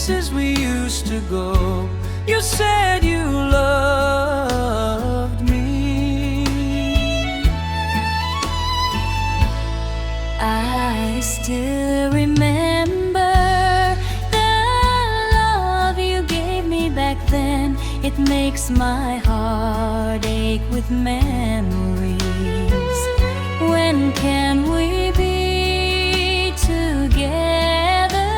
places we used to go. You said you loved me. I still remember the love you gave me back then. It makes my heart ache with memories. When can we be together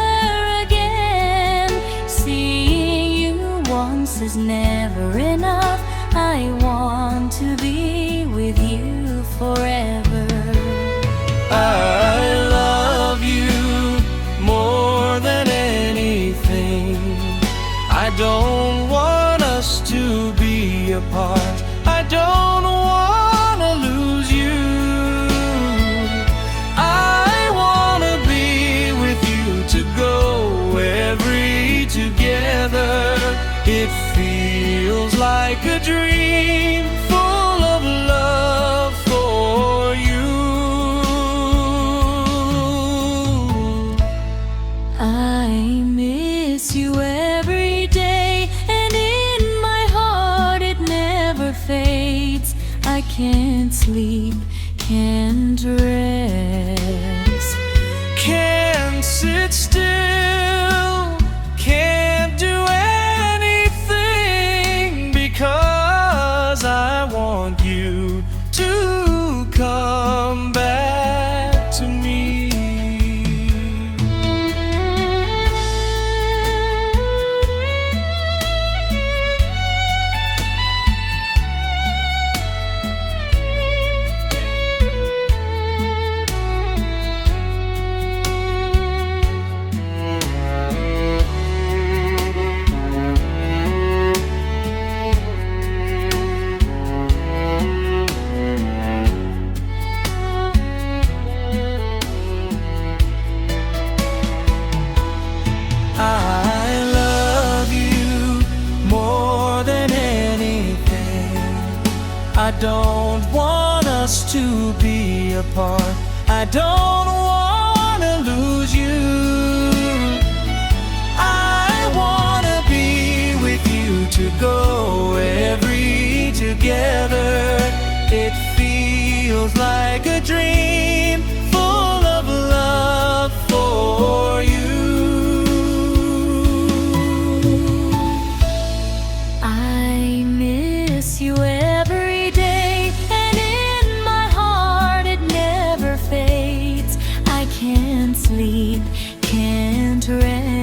again? Seeing you once is never enough. I want to be with you forever. I love you more than anything. I don't want us to be apart. I don't want to lose you. I want to be with you, to go every together. It feels like a dream, full of love for you. I miss you every day, and in my heart it never fades. I can't sleep, can't rest, Can't sit still, can't do anything, because I want you to come back to me. I love you more than anything. I don't want us to be apart. I don't want to lose you. I want to be with you, to go every together. It feels like a dream, full of love for you. I miss you every day, and in my heart it never fades. I can't sleep, can't rest.